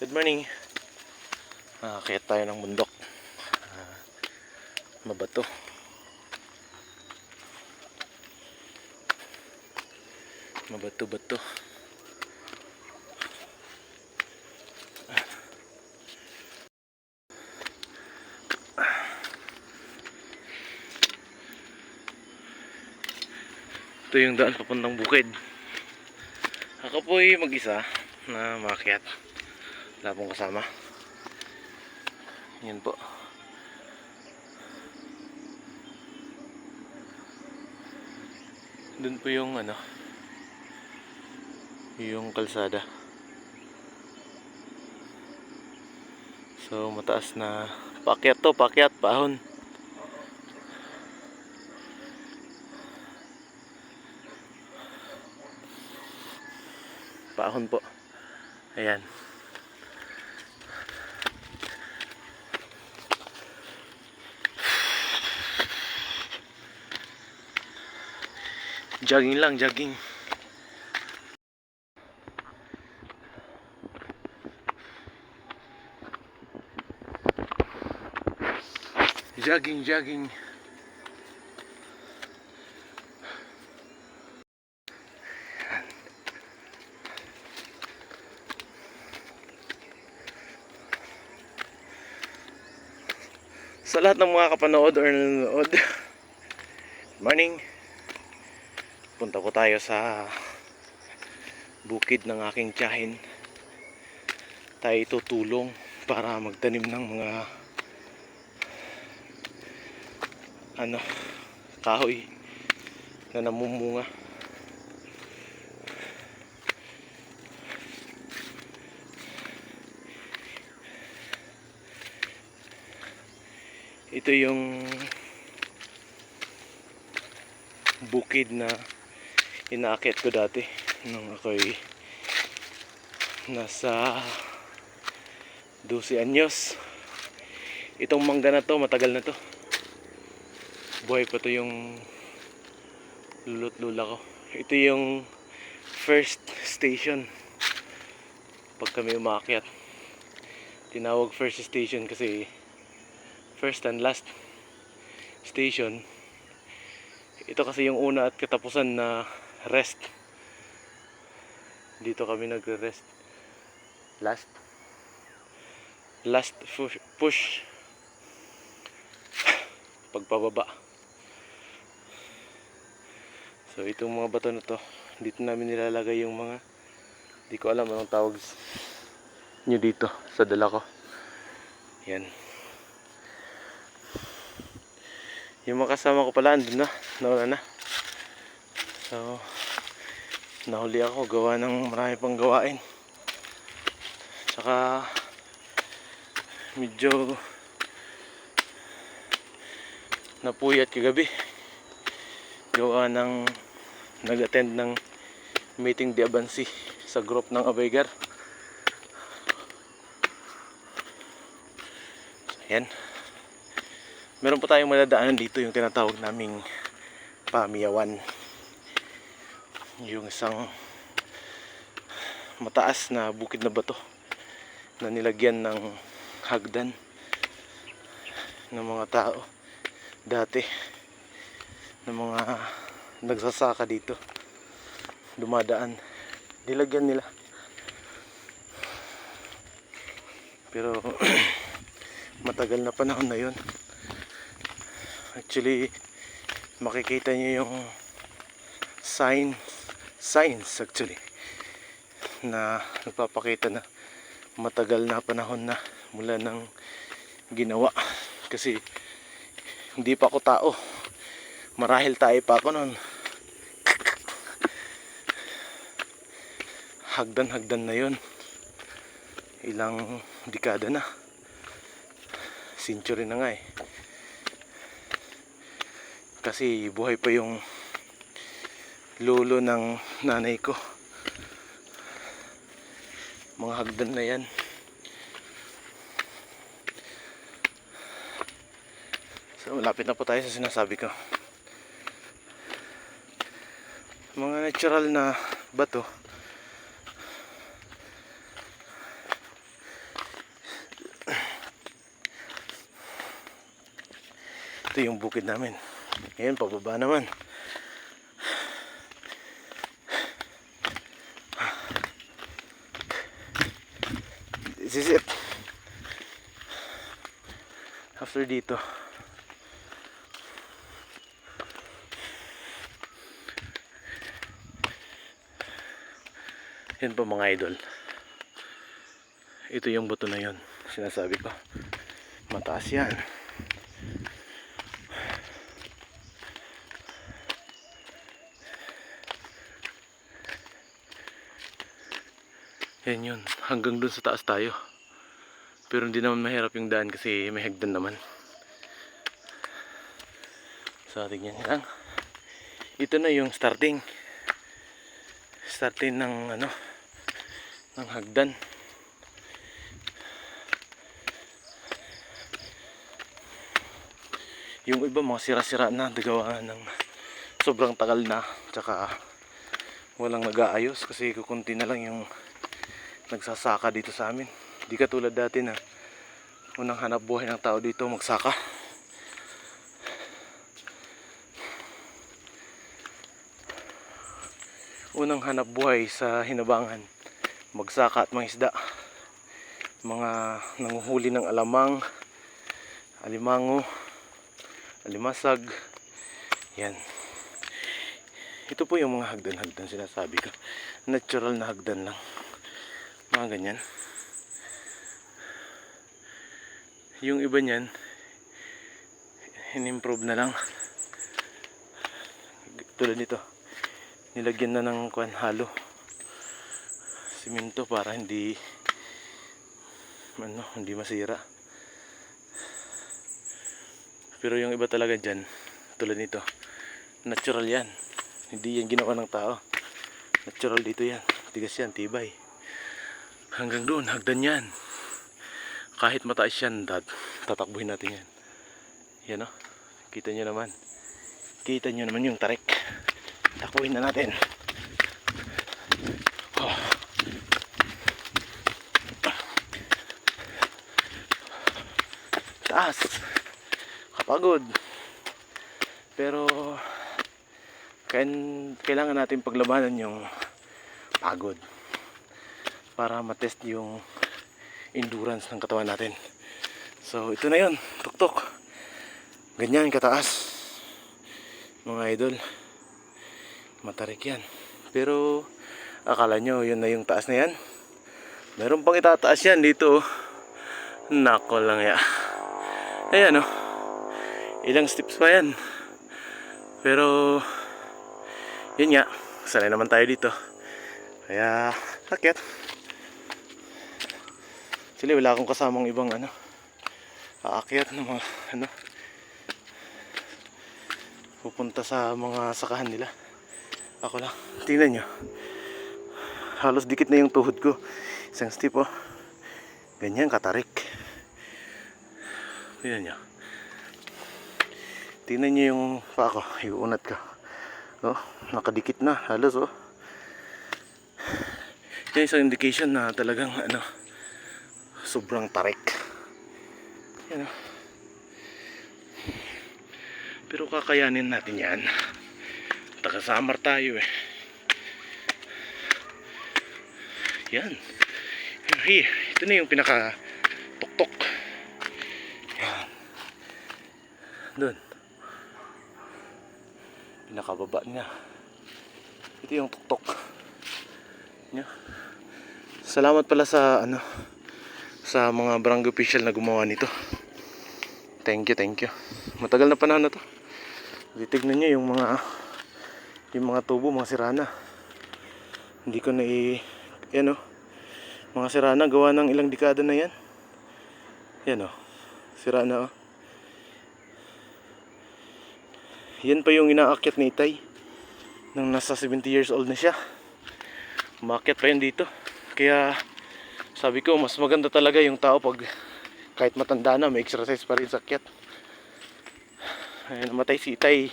Good morning. Kaya tayo ng bundok. Mabato. Mabato-bato. Ito yung daan papuntang bukid. Ako po ay mag-isa na maakyat. Wala pong kasama. Yan po. Doon po yung yung kalsada. So mataas na paakyat to, paakyat, paahon. Paahon po. Ayan. Jogging lang, jogging. Jogging. Sa lahat ng mga kapanood or nanonood, morning. Punta po tayo sa bukid ng aking tiyahin. Tayo tutulong para magtanim ng mga kahoy na namumunga. Ito yung bukid na inaakyat ko dati nung ako'y nasa 12 anyos. Itong mangga na to, matagal na to. Buhay pa to yung lulot lula ko. Ito yung first station pag kami umaakyat. Tinawag first station kasi first and last station. Ito kasi yung una at katapusan na rest. Dito kami nagre-rest. Last push pagpababa. So itong mga bato na to, dito namin nilalagay yung mga, di ko alam anong tawag nyo dito sa dala ko. Yan. Yung mga kasama ko pala andun na, nauna na. So nahuli ako, gawa ng marami pang gawain. Tsaka medyo napuyat kagabi, gawa ng nag-attend ng meeting di Abansi sa group ng Abaygar. So, yan. Meron po tayong madadaanan dito, yung tinatawag naming Pamiyawan. Yung isang mataas na bukid na bato na nilagyan ng hagdan ng mga tao dati, ng mga nagsasaka dito, dumadaan, nilagyan nila. Pero matagal na panahon na yun. Actually makikita nyo yung signs actually na nagpapakita na matagal na panahon na mula ng ginawa. Kasi hindi pa ako tao, marahil tayo pa ako noon. Hagdan na yun, ilang dekada na, century na nga eh. Kasi buhay pa yung lolo ng nanay ko. Mga hagdan na yan. So malapit na po tayo sa sinasabi ko. Mga natural na bato. Ito yung bukid namin. Ngayon, pababa naman. This is it. After dito, yan po mga idol. Ito yung buto na yun. Sinasabi ko. Mataas yan. Yan yun. Hanggang dun sa taas tayo. Pero hindi naman mahirap yung daan kasi may hagdan naman. So tingnan nyo lang. Ito na yung starting. Starting ng ano, ng hagdan. Yung iba mga sira-sira na, nagawa ng sobrang tagal na, tsaka walang nag-aayos kasi kukunti na lang yung nagsasaka dito sa amin. Di katulad dati na unang hanap buhay ng tao dito magsaka. Unang hanap buhay sa Hinabangan, magsaka at mangisda. Mga nanguhuli ng alamang, alimango, alimasag. Yan. Ito po yung mga hagdan-hagdan sinasabi ko. Natural na hagdan lang. Mga ganyan. Yung iba niyan in-improve na lang. Tulad nito. Nilagyan na ng halo. Simento para hindi masira. Pero yung iba talaga diyan, tulad nito. Natural 'yan. Hindi yan ginawa ng tao. Natural dito 'yan. Tigas 'yan, tibay. Hanggang doon, hagdan yan. Kahit mataas yan, tatakbuhin natin yan. Yan o. Kita nyo naman. Kita nyo naman yung tarik. Takbuhin na natin. Oh. Taas. Kapagod. Pero kailangan natin paglabanan yung pagod para matest yung endurance ng katawan natin. So ito na yun, tuktok. Ganyan kataas mga idol. Matarik yan. Pero akala nyo yun na yung taas na yan? Meron pang itataas yan dito. Nako lang ya. Ayan o. Ilang steps pa yan. Pero yun nga, sanay naman tayo dito. Kaya akyat. Actually wala akong kasamang ibang aakyat ng mga pupunta sa mga sakahan nila. Ako lang. Tingnan nyo. Halos dikit na yung tuhod ko. Isang step oh. Ganyan katarik. Tingnan nyo. Tingnan nyo yung paa ko. Yung unat ko. Oh, nakadikit na. Halos oh. Yan isang indication na talagang sobrang tarik. Yan oh. Pero kakayanin natin yan. Taga-summer tayo eh. Yan. Here. Ito na yung pinaka tuktok. Yan. Doon. Pinakababa niya. Ito yung tuktok. Yan. Salamat pala sa sa mga barangay official na gumawa nito. Thank you. Matagal na panahon na to. Titignan nyo yung mga tubo, mga sirana. Hindi ko na yan oh. Mga sirana gawa ng ilang dekada na yan. Yan oh. Sirana oh. Yan pa yung inaakyat ni Itay nang nasa 70 years old na siya. Umakyat pa yan dito. Kaya sabi ko mas maganda talaga yung tao pag kahit matanda na may exercise pa rin sa akyat. Ay, namatay si Itay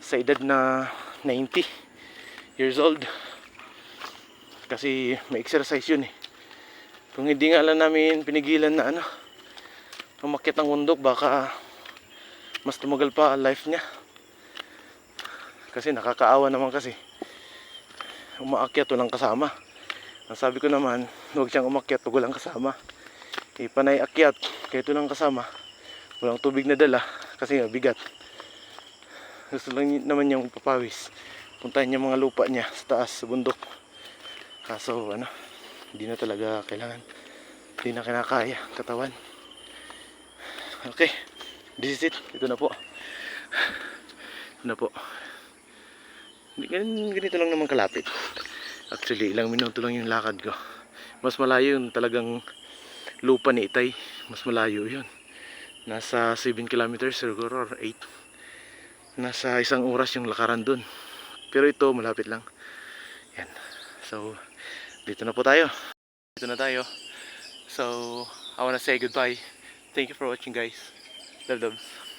sa edad na 90 years old kasi may exercise yun eh. Kung hindi nga lang namin pinigilan na umakyat ng bundok, baka mas tumagal pa ang life niya. Kasi nakakaawa naman kasi umaakyat walang kasama. Ang sabi ko naman, huwag siyang umakyat pag walang kasama. Panay akyat kahit walang kasama, walang tubig na dala kasi bigat. Gusto lang naman niyang papawis, puntahan niya mga lupa niya sa taas, sa bundok. Kaso hindi na talaga kailangan, hindi na kinakaya katawan. Okay, this is it. Ito na po. Ito na po. Ganito lang naman kalapit. Actually, ilang minuto lang yung lakad ko. Mas malayo yung talagang lupa ni Itay. Mas malayo yun. Nasa 7 kilometers siguro or 8. Nasa 1 oras yung lakaran dun. Pero ito, malapit lang. Yan. So, dito na po tayo. Dito na tayo. So, I wanna say goodbye. Thank you for watching, guys. Love, loves.